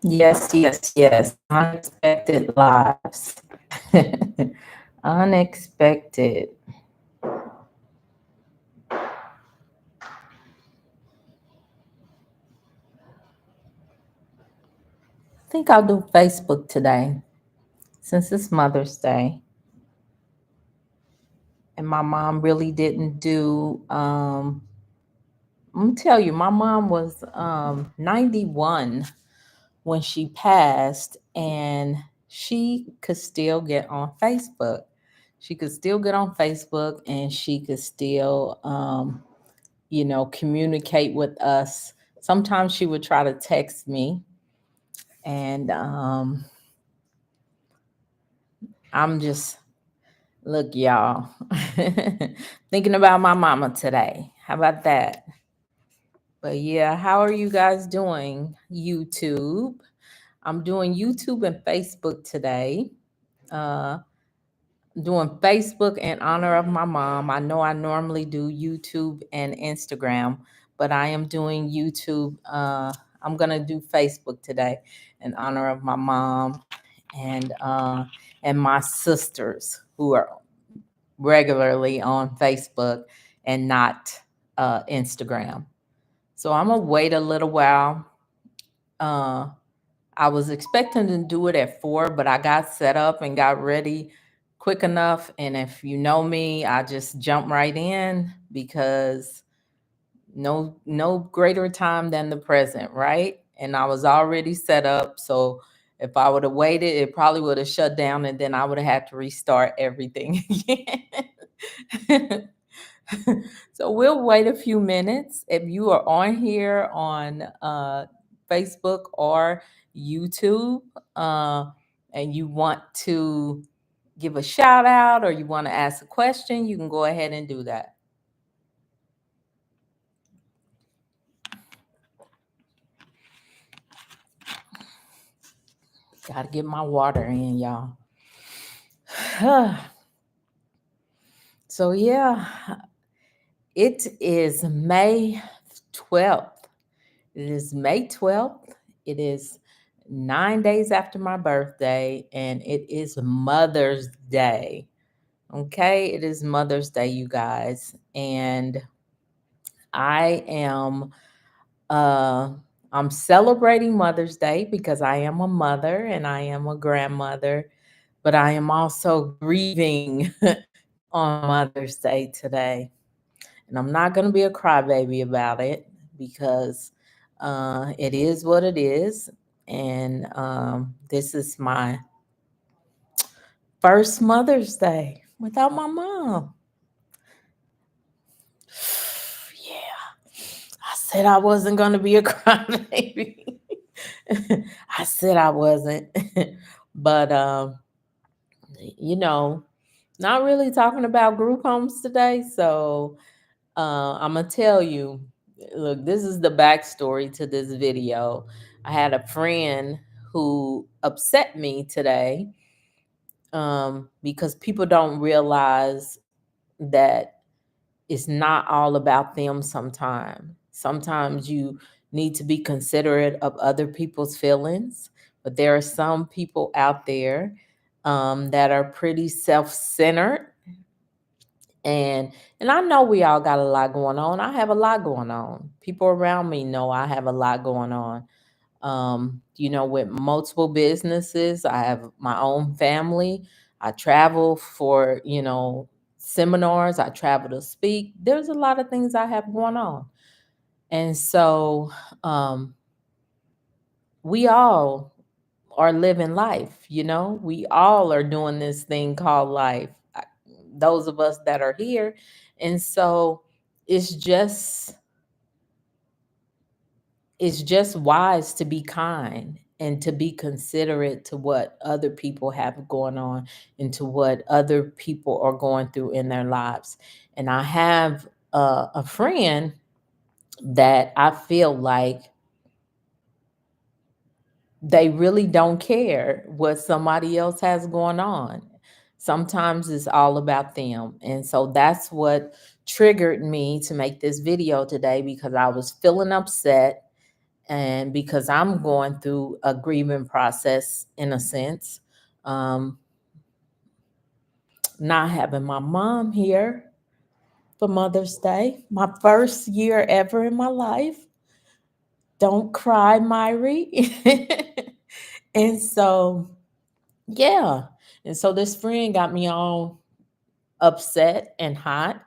Yes, yes, yes. Unexpected lives. Unexpected. I think I'll do Facebook today since it's Mother's Day. And my mom really didn't do, I'm gonna tell you, my mom was 91 when she passed, and she could still get on Facebook. She could still get on Facebook and she could still, communicate with us. Sometimes she would try to text me, and I'm just, look, y'all, thinking about my mama today. How about that? But yeah, how are you guys doing? YouTube. I'm doing YouTube and Facebook today. Uh, doing Facebook in honor of my mom. I know I normally do YouTube and Instagram, but I am doing YouTube. I'm gonna do Facebook today in honor of my mom and my sisters who are regularly on Facebook and not Instagram. So I'm gonna wait a little while. Uh, I was expecting to do it at 4, but I got set up and got ready quick enough. And if you know me, I just jump right in because no greater time than the present, right? And I was already set up. So if I would have waited, it probably would have shut down and then I would have had to restart everything again. So we'll wait a few minutes. If you are on here on Facebook or YouTube, uh, and you want to give a shout out or you want to ask a question, you can go ahead and do that. Got to get my water in, y'all. So, yeah, it is May 12th. It is May 12th. It is 9 days after my birthday, and it is Mother's Day. Okay, it is Mother's Day, you guys. And I am uh I'm celebrating Mother's Day because I am a mother and I am a grandmother, but I am also grieving on Mother's Day today. And I'm not going to be a crybaby about it because it is what it is. And this is my first Mother's Day without my mom. Yeah, I said I wasn't going to be a crybaby. I said I wasn't. But, you know, not really talking about group homes today. So I'm gonna tell you. Look, this is the backstory to this video. I had a friend who upset me today because people don't realize that it's not all about them. Sometimes you need to be considerate of other people's feelings, but there are some people out there that are pretty self-centered, and I know we all got a lot going on. I have a lot going on. People around me know I have a lot going on. With multiple businesses, I have my own family. I travel for, seminars. I travel to speak. There's a lot of things I have going on. And so we all are living life, we all are doing this thing called life. Those of us that are here. And so it's just it's just wise to be kind and to be considerate to what other people have going on and to what other people are going through in their lives. And I have a friend that I feel like they really don't care what somebody else has going on. Sometimes it's all about them. And so that's what triggered me to make this video today because I was feeling upset And because I'm going through a grieving process in a sense, um, not having my mom here for Mother's Day, my first year ever in my life. Don't cry, Myri. And so, yeah. And so this friend got me all upset and hot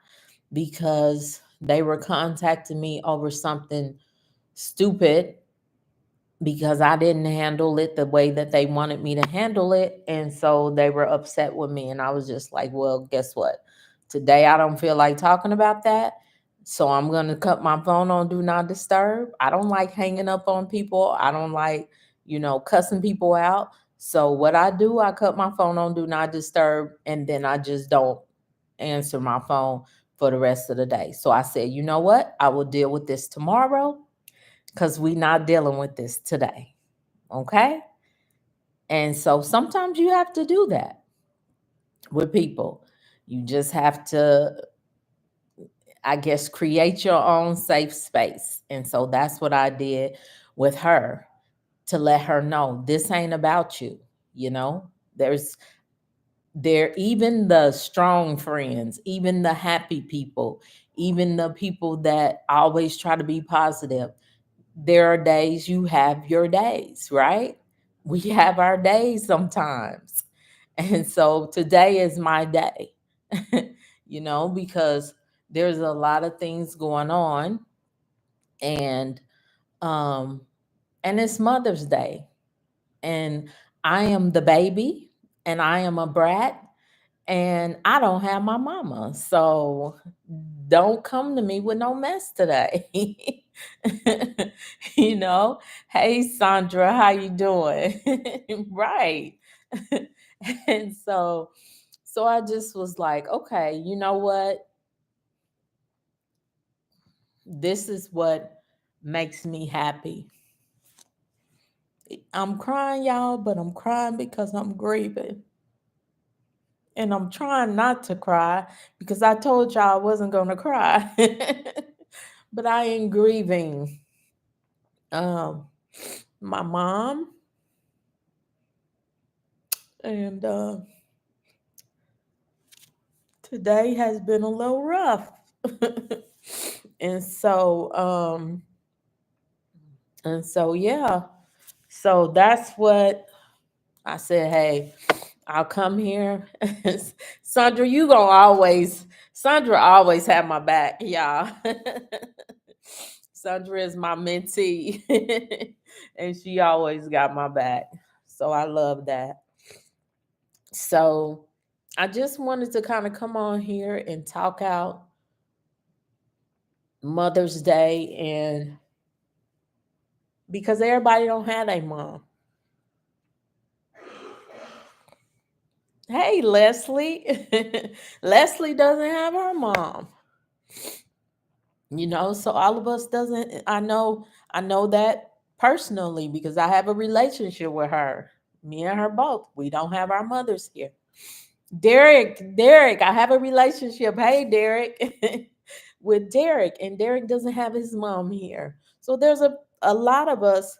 because they were contacting me over something stupid because I didn't handle it the way that they wanted me to handle it. And so they were upset with me. And I was just like, well, guess what? Today I don't feel like talking about that. So I'm going to cut my phone on Do Not Disturb. I don't like hanging up on people. I don't like, cussing people out. So what I do, I cut my phone on Do Not Disturb, and then I just don't answer my phone for the rest of the day. So I said, you know what? I will deal with this tomorrow because we not dealing with this today. Okay. And so sometimes you have to do that with people. You just have to, I guess, create your own safe space. And so that's what I did with her, to let her know this ain't about you. You know, there's there, even the strong friends, even the happy people, even the people that always try to be positive. There are days, you have your days, right? We have our days sometimes. And so today is my day, because there's a lot of things going on, and um and it's Mother's Day, and I am the baby, and I am a brat, and I don't have my mama. So don't come to me with no mess today. you know, hey Sandra, how you doing? Right. And so I just was like, okay, you know what? This is what makes me happy. I'm crying, y'all, but I'm crying because I'm grieving. And I'm trying not to cry because I told y'all I wasn't going to cry. But I am grieving um, my mom. And today has been a little rough. and so, um, and so, yeah. So that's what I said. Hey, I'll come here. Sandra, Sandra always have my back, y'all. Sandra is my mentee, and she always got my back. So I love that. So I just wanted to kind of come on here and talk out Mother's Day, and because everybody don't have a mom. Hey, Leslie. Leslie doesn't have her mom. So all of us doesn't. I know that personally because I have a relationship with her. Me and her both. We don't have our mothers here. Derek, I have a relationship. Hey, Derek, with Derek, and Derek doesn't have his mom here. So there's a lot of us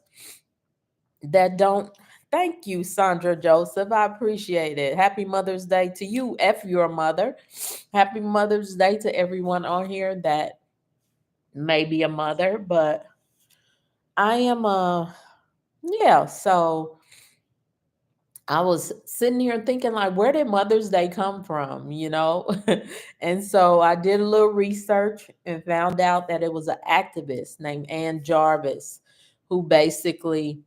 that don't. Thank you, Sandra Joseph. I appreciate it. Happy Mother's Day to you, if you're a mother. Happy Mother's Day to everyone on here that may be a mother, but I am a, yeah. So I was sitting here thinking, like, where did Mother's Day come from? And so I did a little research and found out that it was an activist named Ann Jarvis who basically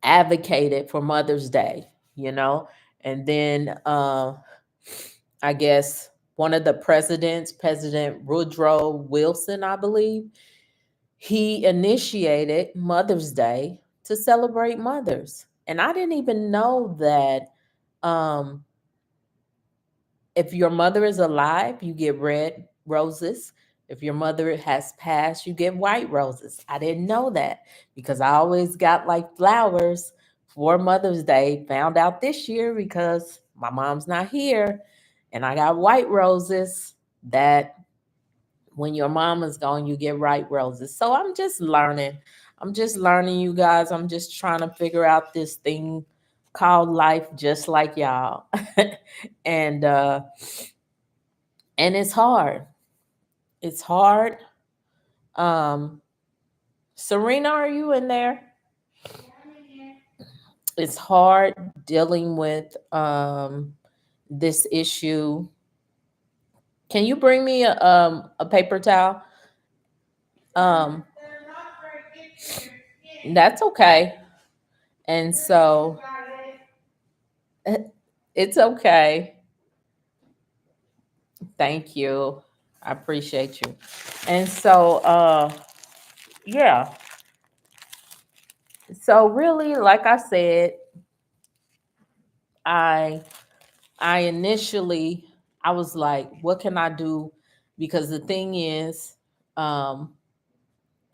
advocated for Mother's Day, and then I guess one of the presidents, President Woodrow Wilson, I believe, he initiated Mother's Day to celebrate mothers. And I didn't even know that um, if your mother is alive, you get red roses. If your mother has passed, you get white roses. I didn't know that because I always got like flowers for Mother's Day. Found out this year because my mom's not here, and I got white roses that when your mom is gone, you get white roses. So I'm just learning. I'm just learning, you guys. I'm just trying to figure out this thing called life, just like y'all. and uh and it's hard. It's hard. Um Serena, are you in there? It's hard dealing with this issue. Can you bring me a paper towel? Um that's okay. And so it's okay. Thank you. I appreciate you. And so yeah. So really, like I said, I I initially I was like, what can I do? Because the thing is, um,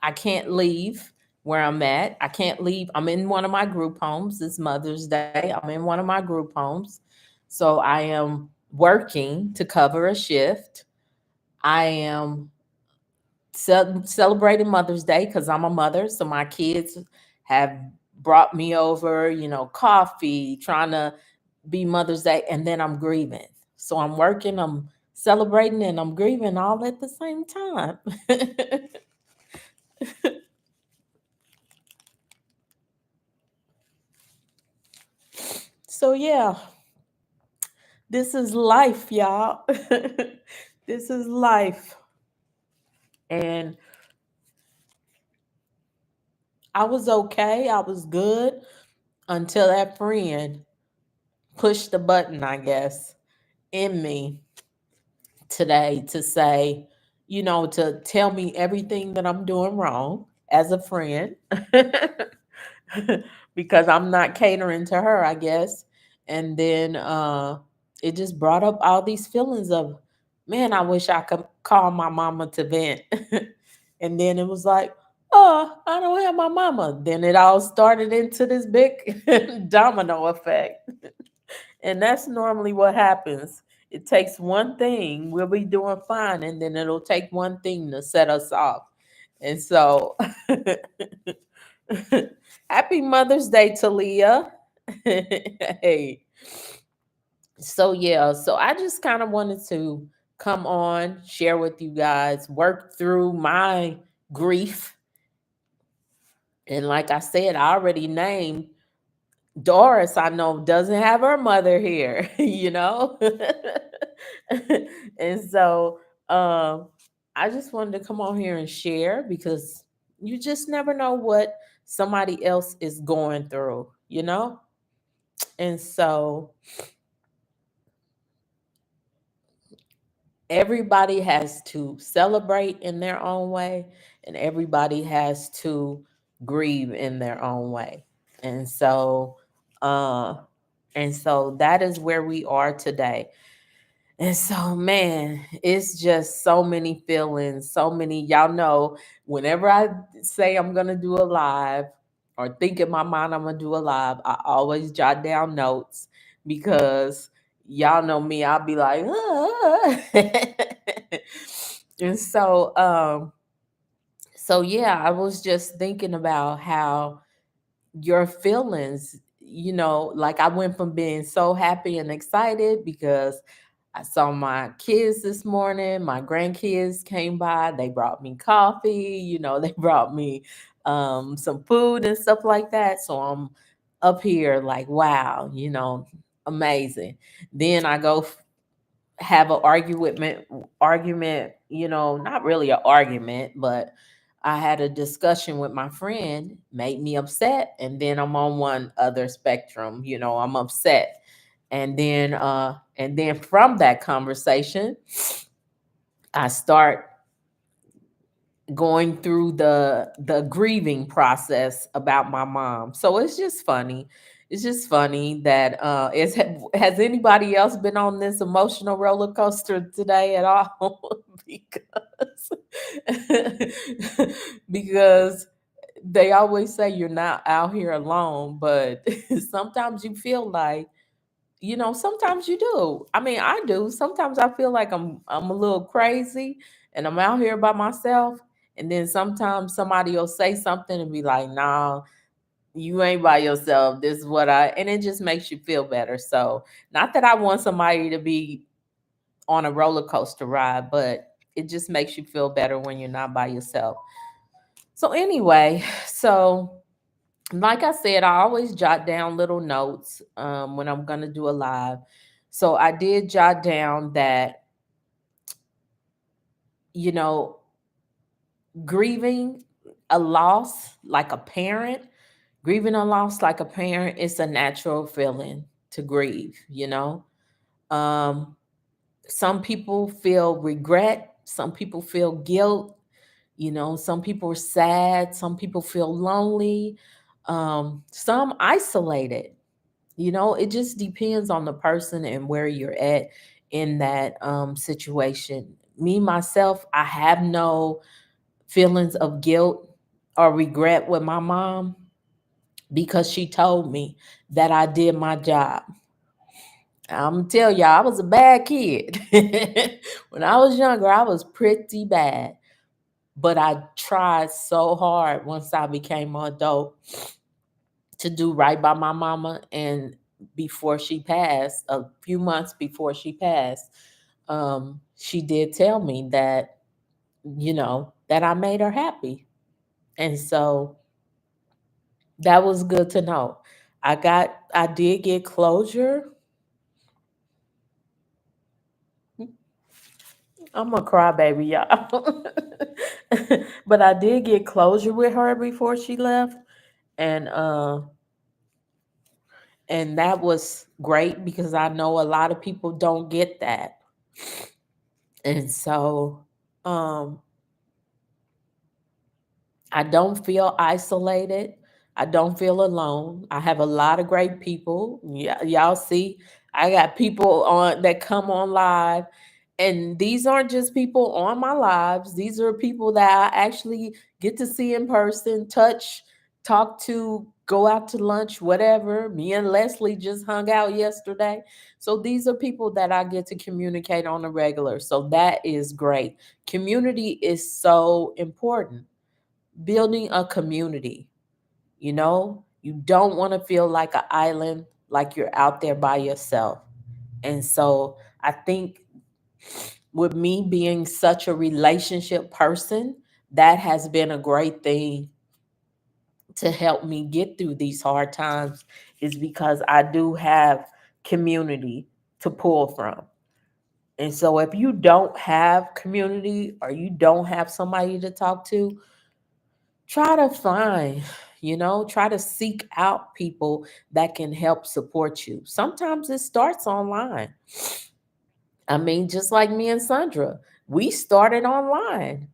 I can't leave where I'm at. I can't leave. I'm in one of my group homes. It's Mother's Day. I'm in one of my group homes. So I am working to cover a shift. I am celebrating Mother's Day because I'm a mother. So my kids have brought me over, coffee, trying to be Mother's Day, and then I'm grieving. So I'm working, I'm celebrating, and I'm grieving all at the same time. So yeah, this is life, y'all. This is life. And I was okay. I was good until that friend pushed the button, I guess, in me today to say, to tell me everything that I'm doing wrong as a friend because I'm not catering to her, I guess. And then it just brought up all these feelings of, man, I wish I could call my mama to vent. And then it was like, oh, I don't have my mama. Then it all started into this big domino effect. And that's normally what happens. It takes one thing, we'll be doing fine, and then it'll take one thing to set us off. And so, happy Mother's Day, Talia. Hey. So, yeah, so I just kind of wanted to come on, share with you guys, work through my grief. And like I said, I already named Doris, I know, doesn't have her mother here, and so I just wanted to come on here and share because you just never know what somebody else is going through. And so everybody has to celebrate in their own way, and everybody has to grieve in their own way. And so, uh, that is where we are today. And so, man, it's just so many feelings, so many. Y'all know, whenever I say I'm going to do a live or think in my mind I'm going to do a live, I always jot down notes because y'all know me. I'll be like, ah. And so yeah, I was just thinking about how your feelings, like I went from being so happy and excited because I saw my kids this morning. My grandkids came by. They brought me coffee. They brought me some food and stuff like that. So I'm up here like, wow, amazing. Then I go have an argument, not really an argument, but I had a discussion with my friend, made me upset, and then I'm on one other spectrum, I'm upset. And then from that conversation, I start going through the grieving process about my mom. So it's just funny. It's just funny that has anybody else been on this emotional roller coaster today at all? because because they always say you're not out here alone, but sometimes you feel like, sometimes you do. I mean, I do. Sometimes I feel like I'm a little crazy and I'm out here by myself. And then sometimes somebody will say something and be like, nah, you ain't by yourself. This is what and it just makes you feel better. So, not that I want somebody to be on a roller coaster ride, but it just makes you feel better when you're not by yourself. So, anyway, so like I said, I always jot down little notes when I'm going to do a live. So, I did jot down that, you know, grieving a loss like a parent, grieving a loss like a parent is a natural feeling to grieve, you know. Um, some people feel regret, some people feel guilt, you know, some people are sad, some people feel lonely, some isolated. You know, it just depends on the person and where you're at in that situation. Me, myself, I have no feelings of guilt or regret with my mom because she told me that I did my job. I'm gonna tell y'all, I was a bad kid. When I was younger, I was pretty bad. But I tried so hard once I became an adult to do right by my mama. And before she passed, a few months before she passed, she did tell me that, you know, that I made her happy. And so that was good to know. I did get closure. I'm a crybaby, y'all. But I did get closure with her before she left. And and that was great because I know a lot of people don't get that. And so um I don't feel isolated. I don't feel alone. I have a lot of great people. Yeah, y'all see, I got people on that come on live. And these aren't just people on my lives. These are people that I actually get to see in person, touch, talk to, go out to lunch, whatever. Me and Leslie just hung out yesterday. So these are people that I get to communicate on a regular. So that is great. Community is so important, building a community. You know, you don't want to feel like an island, like you're out there by yourself. And so I think with me being such a relationship person, that has been a great thing to help me get through these hard times, is because I do have community to pull from. And so if you don't have community or you don't have somebody to talk to, try to find, you know, try to seek out people that can help support you. Sometimes it starts online. I mean, just like me and Sandra, we started online.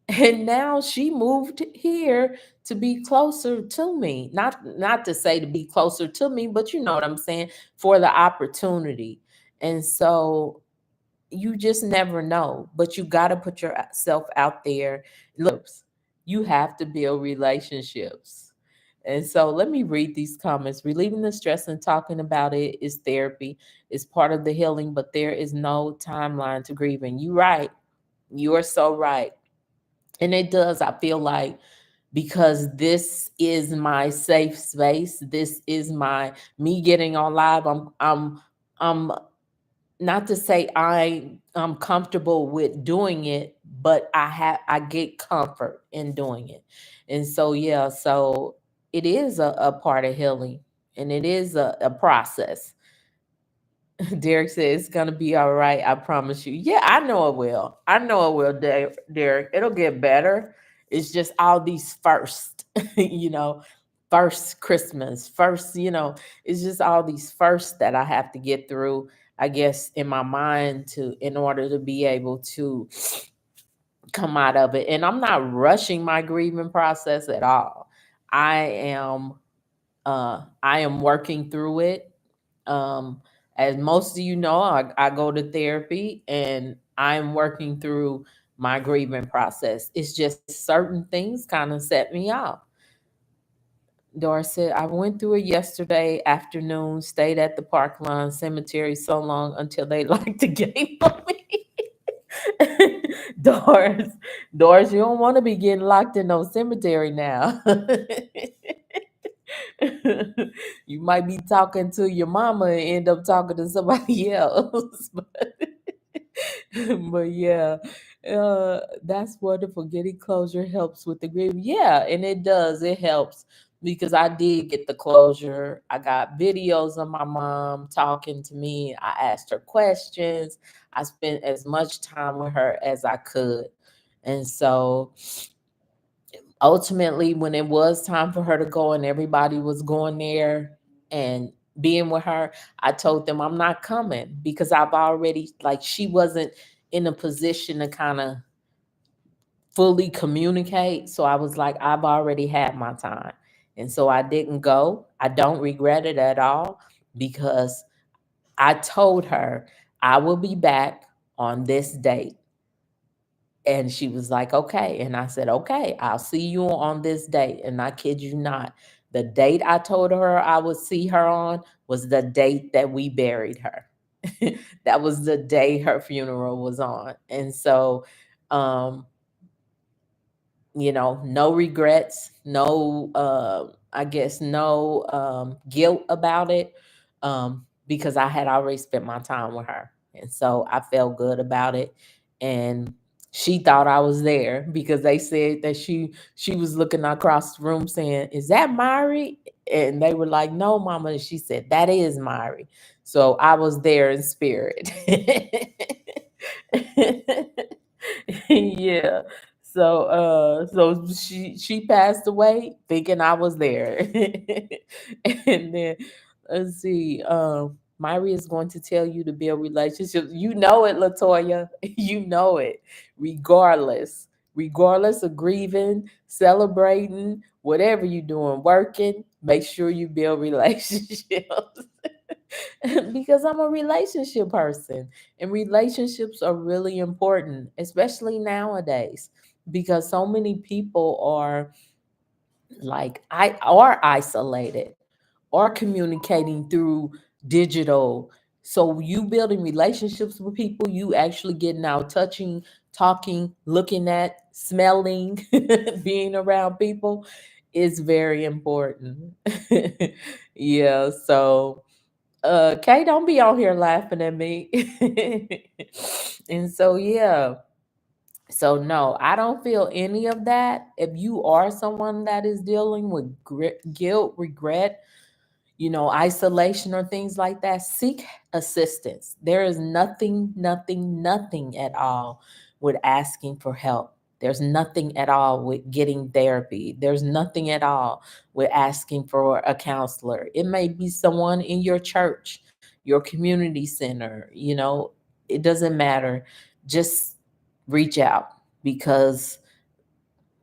And now she moved here to be closer to me. Not to say to be closer to me, but you know what I'm saying, for the opportunity. And so you just never know, but you got to put yourself out there. Look, you have to build relationships. And so let me read these comments. Relieving the stress and talking about it is therapy. It's part of the healing, but there is no timeline to grieving. You right. You are so right. And it does, I feel like, because this is my safe space. This is my me getting on live. I'm not to say I'm comfortable with doing it, but I get comfort in doing it. And so yeah, so it is a part of healing, and it is a process. Derek says it's gonna be all right. I promise you. Yeah, I know it will. I know it will, Derek. It'll get better. It's just all these first, you know, first Christmas, first, you know, it's just all these firsts that I have to get through, I guess, in my mind to in order to be able to come out of it. And I'm not rushing my grieving process at all. I am I am working through it. Um, as most of you know, I go to therapy and I'm working through my grieving process. It's just certain things kind of set me off. Doris said, I went through it yesterday afternoon, stayed at the Parkland Cemetery so long until they liked the game on me. Doris, Doris, you don't want to be getting locked in no cemetery now. You might be talking to your mama and end up talking to somebody else. But yeah, that's wonderful. Getting closure helps with the grief. Yeah, and it does. It helps because I did get the closure. I got videos of my mom talking to me. I asked her questions. I spent as much time with her as I could. And so ultimately, when it was time for her to go and everybody was going there and being with her, I told them I'm not coming because I've already, like, she wasn't in a position to kind of fully communicate. So I was like, I've already had my time. And so I didn't go. I don't regret it at all because I told her I will be back on this date. And she was like, okay. And I said, okay, I'll see you on this date. And I kid you not, the date I told her I would see her on was the date that we buried her. That was the day her funeral was on. And so, um, no regrets, no, I guess, no guilt about it, because I had already spent my time with her. And so I felt good about it. And she thought I was there because they said that she was looking across the room saying, "Is that Mari?" And they were like, "No, mama." And she said, "That is Mari." So I was there in spirit. Yeah. So she passed away thinking I was there. And then let's see, Myri is going to tell you to build relationships. You know it, Latoya. You know it. Regardless. Regardless of grieving, celebrating, whatever you're doing, working, make sure you build relationships. Because I'm a relationship person and relationships are really important, especially nowadays, because so many people are like I are isolated or communicating through digital. So you building relationships with people, you actually getting out, touching, talking, looking at, smelling, being around people is very important. Yeah, so Kay, don't be on here laughing at me. And so yeah. So no, I don't feel any of that. If you are someone that is dealing with guilt, regret, isolation or things like that, seek assistance. There is nothing, nothing, nothing at all with asking for help. There's nothing at all with getting therapy. There's nothing at all with asking for a counselor. It may be someone in your church, your community center, it doesn't matter. Just reach out because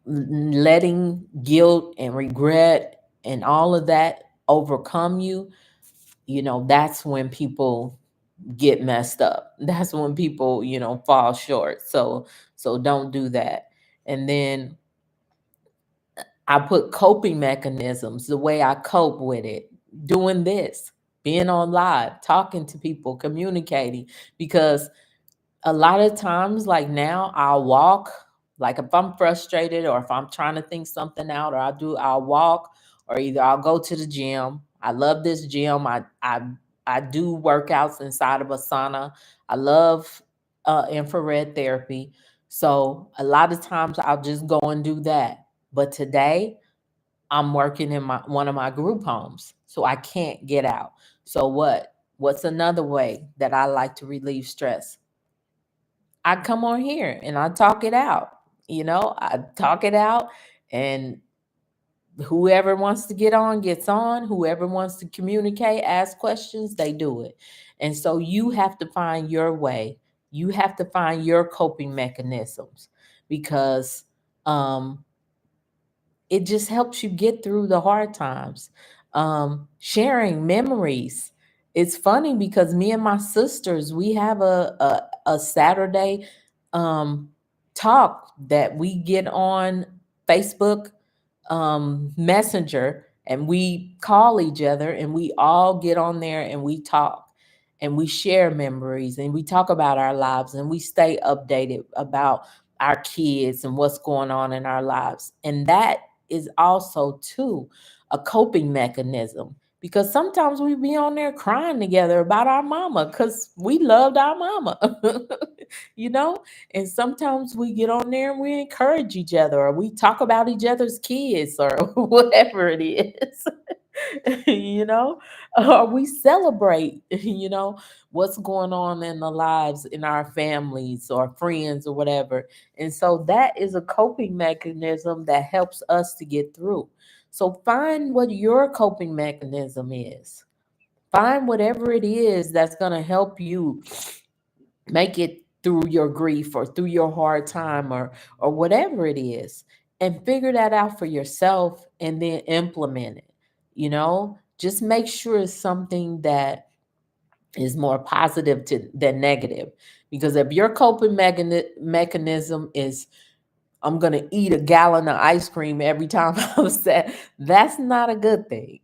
letting guilt and regret and all of that overcome you, that's when people get messed up. That's when people, fall short. So don't do that. And then I put coping mechanisms, the way I cope with it, doing this, being on live, talking to people, communicating, because a lot of times, like now, I'll walk, like if I'm frustrated or if I'm trying to think something out, or I'll walk, or either I'll go to the gym. I love this gym. I do workouts inside of a sauna. I love infrared therapy. So a lot of times I'll just go and do that. But today I'm working in one of my group homes, so I can't get out. So what's another way that I like to relieve stress? I come on here and I talk it out. I talk it out, and whoever wants to get on gets on. Whoever wants to communicate, ask questions, they do it. And so you have to find your way. You have to find your coping mechanisms because um it just helps you get through the hard times. Sharing memories. It's funny because me and my sisters, we have a Saturday um, talk that we get on Facebook Messenger, and we call each other and we all get on there and we talk. and we share memories and we talk about our lives and we stay updated about our kids and what's going on in our lives. And that is also too a coping mechanism, because sometimes we be on there crying together about our mama because we loved our mama. you know and sometimes we get on there and we encourage each other, or we talk about each other's kids, or whatever it is. you know or we celebrate what's going on in the lives in our families or friends or whatever. And so that is a coping mechanism that helps us to get through. So find what your coping mechanism is. Find whatever it is that's going to help you make it through your grief or through your hard time, or whatever it is, and figure that out for yourself and then implement it. Just make sure it's something that is more positive than negative. Because if your coping mechanism is, I'm going to eat a gallon of ice cream every time I'm sad, that's not a good thing.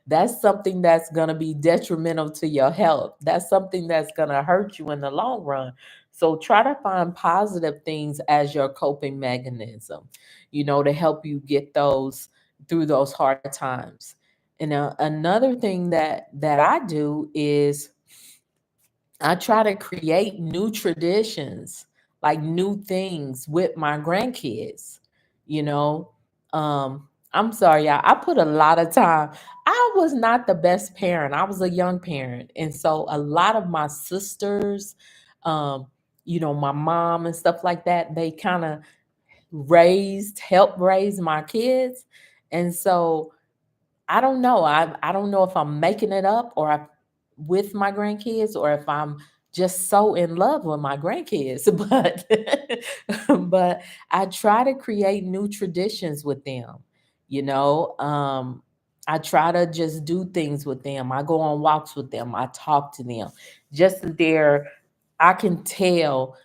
That's something that's going to be detrimental to your health. That's something that's going to hurt you in the long run. So try to find positive things as your coping mechanism, to help you get through those hard times. And another thing that I do is I try to create new traditions, like new things with my grandkids. You know, I'm sorry, y'all. I put a lot of time. I was not the best parent. I was a young parent, and so a lot of my sisters, um, my mom and stuff like that, they kind of helped raise my kids, and so I don't know. I don't know if I'm making it up with my grandkids, or if I'm just so in love with my grandkids. But I try to create new traditions with them. You know, I try to just do things with them. I go on walks with them. I talk to them. Just there, I can tell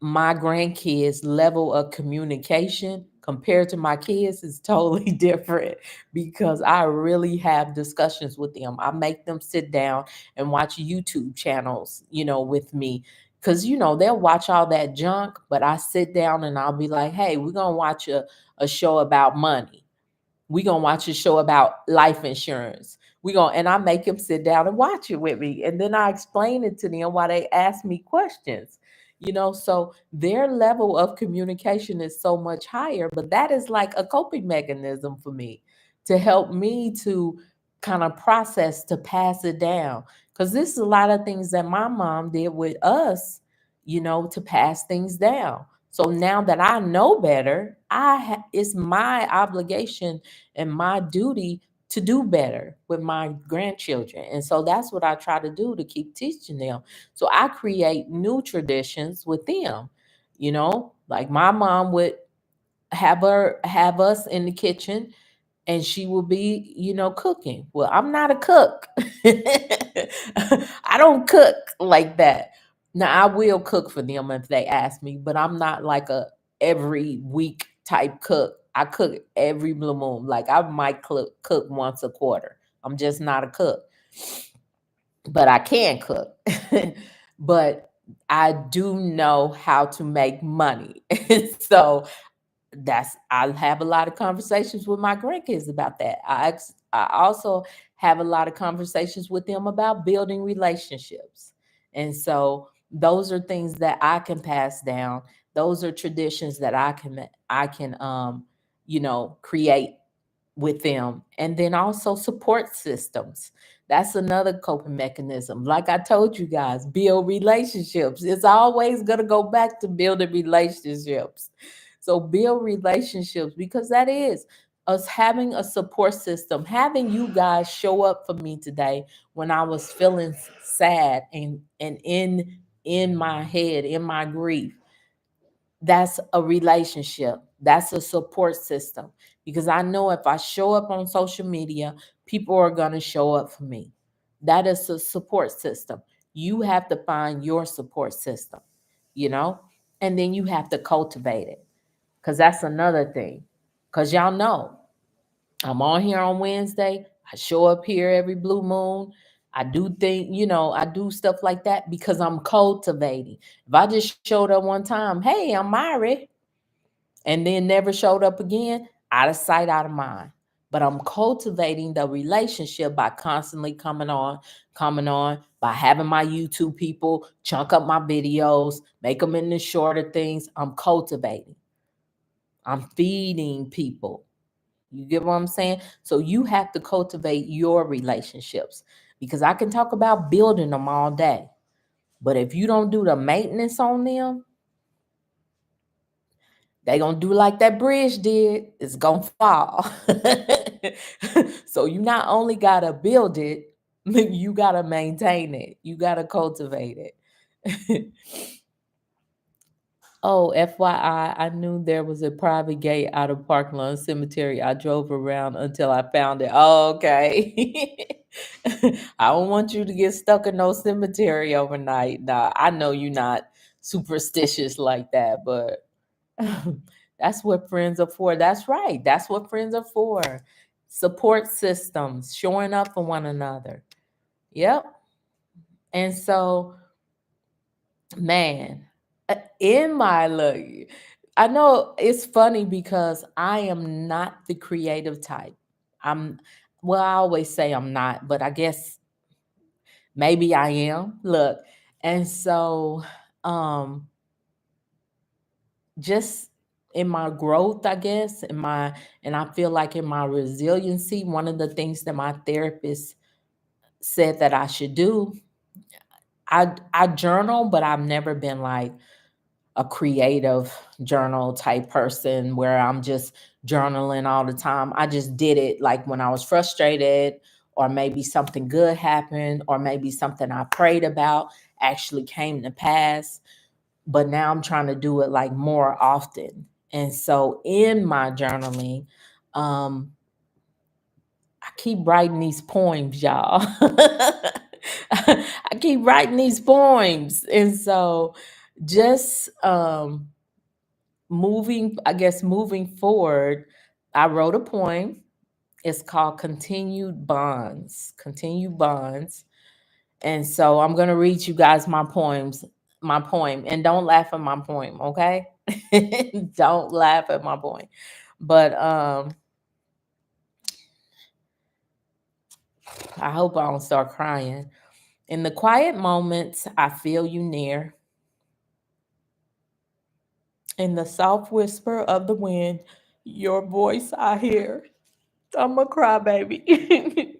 my grandkids' level of communication compared to my kids is totally different, because I really have discussions with them. I make them sit down and watch YouTube channels, with me. Because, they'll watch all that junk, but I sit down and I'll be like, hey, we're going to watch a show about money. We're going to watch a show about life insurance. And I make them sit down and watch it with me. And then I explain it to them while they ask me questions. So their level of communication is so much higher, but that is like a coping mechanism for me, to help me to kind of process, to pass it down. Because this is a lot of things that my mom did with us, to pass things down. So now that I know better, it's my obligation and my duty to do better with my grandchildren. And so that's what I try to do, to keep teaching them. So I create new traditions with them. Like my mom would have us in the kitchen, and she will be, cooking. Well, I'm not a cook. I don't cook like that. Now I will cook for them if they ask me, but I'm not like a every week type cook. I cook every blue moon. Like I might cook once a quarter. I'm just not a cook, but I can cook. But I do know how to make money. So I'll have a lot of conversations with my grandkids about that. I also have a lot of conversations with them about building relationships. And so those are things that I can pass down. Those are traditions that I can create with them. And then also support systems. That's another coping mechanism. Like I told you guys, build relationships. It's always going to go back to building relationships. So build relationships, because that is us having a support system, having you guys show up for me today when I was feeling sad and in my head, in my grief. That's a relationship. That's a support system. Because I know if I show up on social media, people are going to show up for me. That is a support system. You have to find your support system, you know, and then you have to cultivate it. Because that's another thing. Because y'all know I'm on here on Wednesday. I show up here every blue moon. I do think, I do stuff like that because I'm cultivating. If I just showed up one time, hey, I'm married, and then never showed up again, out of sight, out of mind. But I'm cultivating the relationship by constantly coming on, by having my YouTube people chunk up my videos, make them into shorter things. I'm cultivating, I'm feeding people. You get what I'm saying? So you have to cultivate your relationships, because I can talk about building them all day. But if you don't do the maintenance on them, they gonna do like that bridge did. It's gonna fall. So you not only gotta build it, you gotta maintain it. You gotta cultivate it. Oh, FYI, I knew there was a private gate out of Parkland Cemetery. I drove around until I found it. Oh, okay. I don't want you to get stuck in no cemetery overnight. Nah, I know you're not superstitious like that, but that's what friends are for. That's right. That's what friends are for. Support systems, showing up for one another. Yep. And so, man, in my look, I know it's funny because I am not the creative type. I'm, well, I always say I'm not, but I guess maybe I am. Look, and so, um, just in my growth, I guess, and I feel like in my resiliency, one of the things that my therapist said that I should do, I journal, but I've never been like a creative journal type person where I'm just journaling all the time. I just did it like when I was frustrated, or maybe something good happened, or maybe something I prayed about actually came to pass. But now I'm trying to do it like more often. And so in my journaling, um, I keep writing these poems, y'all. I keep writing these poems. And so just moving forward, I wrote a poem. It's called Continued Bonds. Continued Bonds. And so I'm gonna read you guys my poem, and don't laugh at my poem, okay? Don't laugh at my poem. But I hope I don't start crying. In the quiet moments, I feel you near. In the soft whisper of the wind, your voice I hear. I'm a crybaby.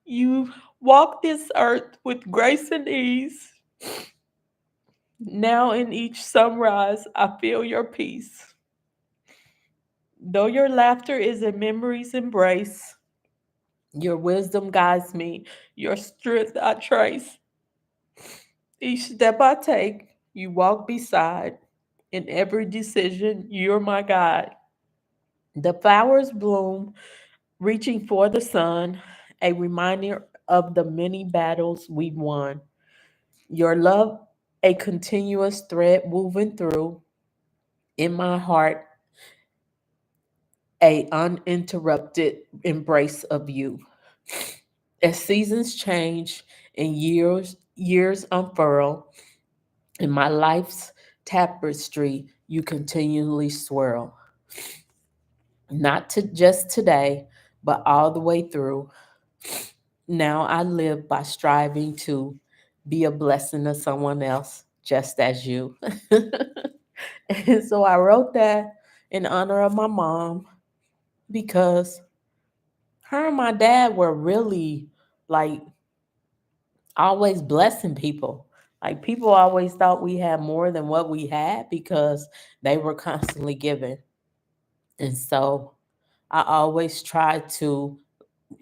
You walk this earth with grace and ease. Now in each sunrise, I feel your peace. Though your laughter is a memory's embrace, your wisdom guides me, your strength I trace. Each step I take, you walk beside. In every decision, you're my guide. The flowers bloom, reaching for the sun, a reminder of the many battles we've won. Your love, a continuous thread woven through. In my heart, a uninterrupted embrace of you. As seasons change and years unfurl, in my life's tapestry, you continually swirl. Not to just today, but all the way through. Now I live by striving to be a blessing to someone else, just as you. And so I wrote that in honor of my mom, because her and my dad were really like always blessing people. Like people always thought we had more than what we had because they were constantly giving. And so I always try to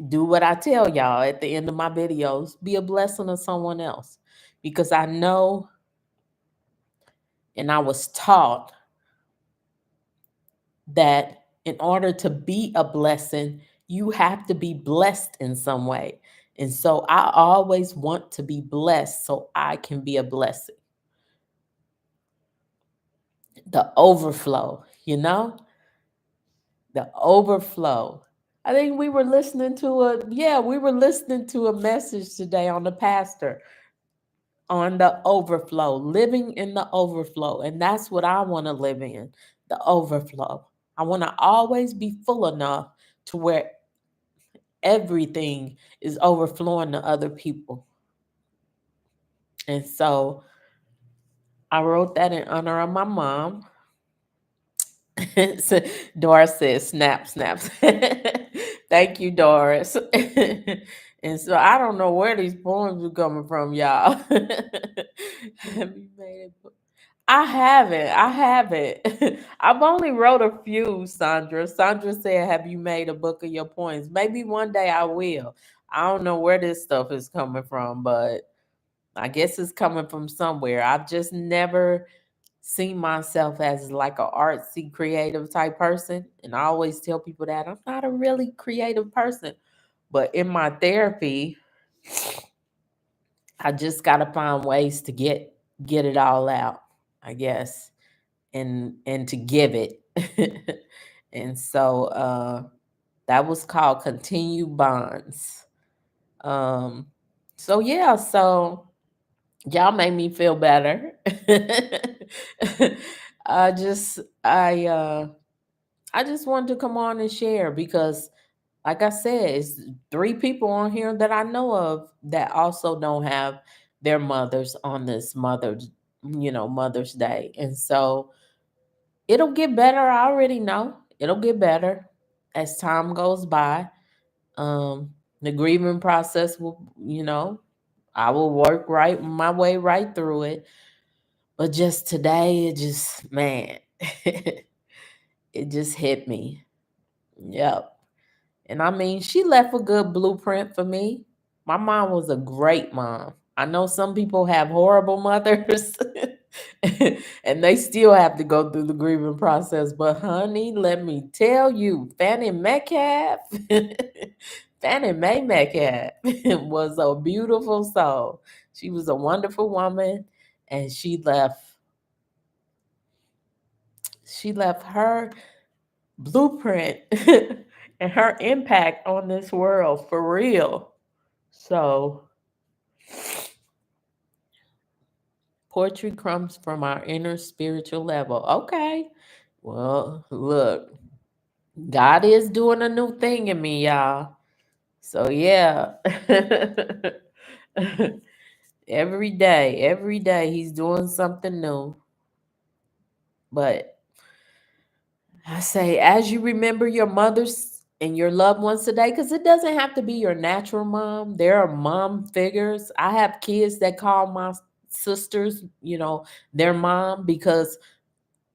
do what I tell y'all at the end of my videos, be a blessing to someone else. Because I know, and I was taught that in order to be a blessing, you have to be blessed in some way. And so I always want to be blessed so I can be a blessing. The overflow, the overflow. I think we were listening to we were listening to a message today on the pastor on the overflow, living in the overflow. And that's what I want to live in, the overflow. I want to always be full enough to where everything is overflowing to other people. And so I wrote that in honor of my mom. So Doris says, snap, snaps. Thank you, Doris. And so I don't know where these poems are coming from, y'all. Have you made it? I haven't. I haven't. I've only wrote a few, Sandra. Sandra said, have you made a book of your poems? Maybe one day I will. I don't know where this stuff is coming from, but I guess it's coming from somewhere. I've just never seen myself as like a artsy creative type person. And I always tell people that I'm not a really creative person. But in my therapy, I just gotta find ways to get it all out, I guess, and to give it. And so that was called Continue Bonds. Um so yeah, so y'all made me feel better. I just I just wanted to come on and share because like I said, it's 3 people on here that I know of that also don't have their mothers on this Mother's Day. And so it'll get better. I already know it'll get better as time goes by. The grieving process will, I will work right my way right through it. But just today, it just, man, it just hit me. Yep. And I mean, she left a good blueprint for me. My mom was a great mom. I know some people have horrible mothers and they still have to go through the grieving process. But honey, let me tell you, Fannie Metcalf, Fannie Mae Metcalf was a beautiful soul. She was a wonderful woman and she left her blueprint and her impact on this world for real. So, poetry comes from our inner spiritual level. Okay. Well, look, God is doing a new thing in me, y'all. So, yeah. every day, He's doing something new. But I say, as you remember your mothers and your loved ones today, because it doesn't have to be your natural mom. There are mom figures. I have kids that call my sisters, their mom because,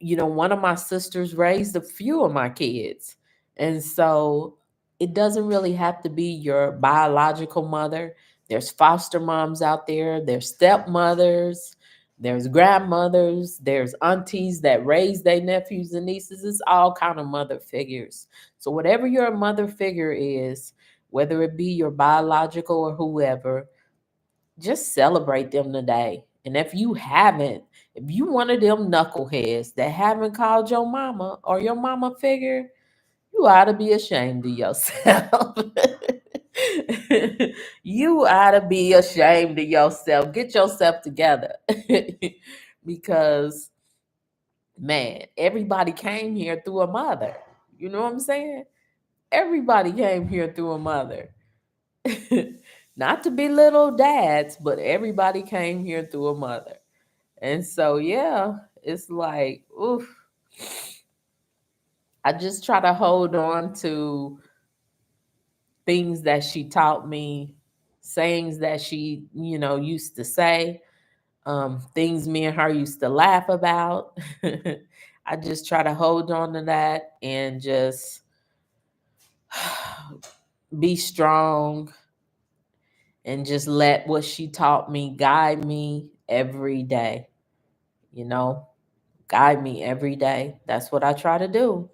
one of my sisters raised a few of my kids. And so it doesn't really have to be your biological mother. There's foster moms out there, there's stepmothers, there's grandmothers, there's aunties that raise their nephews and nieces. It's all kind of mother figures. So whatever your mother figure is, whether it be your biological or whoever, just celebrate them today. And if you one of them knuckleheads that haven't called your mama or your mama figure, you ought to be ashamed of yourself. You ought to be ashamed of yourself. Get yourself together. Because, man, everybody came here through a mother. You know what I'm saying? Everybody came here through a mother. Not to belittle dads, but everybody came here through a mother. And so, yeah, it's like, oof. I just try to hold on to things that she taught me, sayings that she, used to say, things me and her used to laugh about. I just try to hold on to that and just be strong and just let what she taught me guide me every day, you know, guide me every day. That's what I try to do.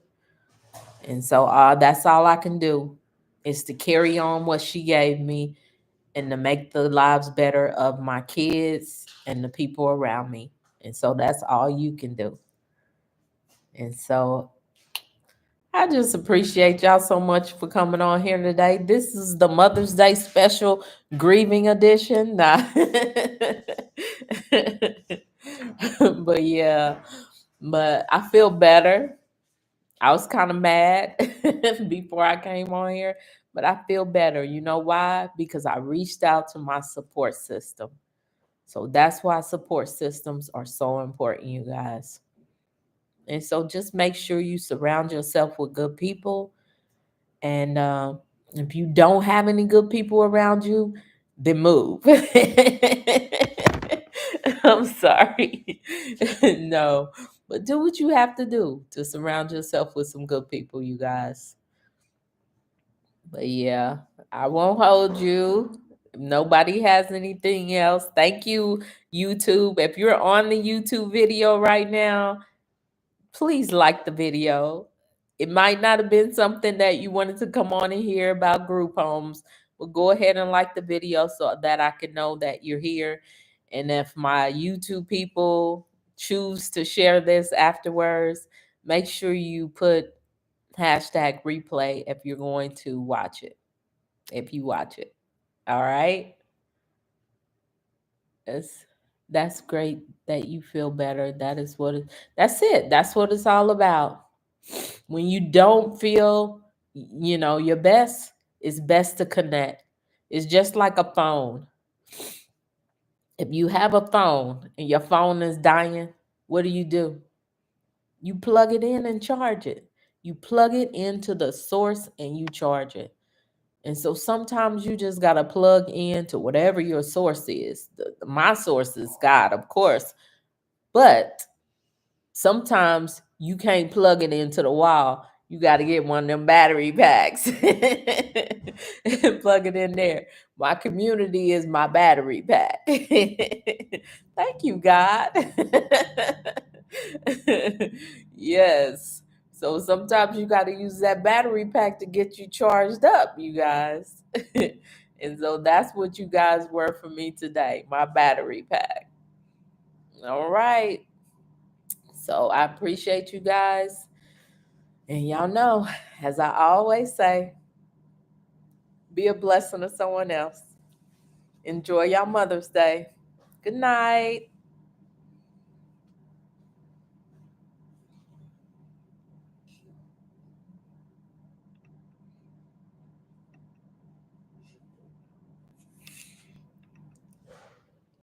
And so that's all I can do is to carry on what she gave me and to make the lives better of my kids and the people around me. And so that's all you can do. And so I just appreciate y'all so much for coming on here today. This is the Mother's Day special grieving edition. Nah. But yeah, but I feel better. I was kind of mad before I came on here, but I feel better. You know why? Because I reached out to my support system. So that's why support systems are so important, you guys. And so just make sure you surround yourself with good people. And if you don't have any good people around you, then move. I'm sorry. No, but do what you have to do to surround yourself with some good people, you guys. But yeah, I won't hold you. If nobody has anything else, thank you, YouTube. If you're on the YouTube video right now, please like the video. It might not have been something that you wanted to come on and hear about group homes, but go ahead and like the video so that I can know that you're here. And if my YouTube people choose to share this afterwards, make sure you put hashtag replay if you're going to watch it. If you watch it. All right. That's that's great that you feel better. That's it. That's what it's all about. When you don't feel, your best, it's best to connect. It's just like a phone. If you have a phone and your phone is dying, what do? You plug it in and charge it. You plug it into the source and you charge it. And so sometimes you just got to plug into whatever your source is. My source is God, of course. But sometimes you can't plug it into the wall. You got to get one of them battery packs and plug it in there. My community is my battery pack. Thank you, God. Yes. So sometimes you got to use that battery pack to get you charged up, you guys. And so that's what you guys were for me today, my battery pack. All right. So I appreciate you guys. And y'all know, as I always say, be a blessing to someone else. Enjoy y'all Mother's Day. Good night.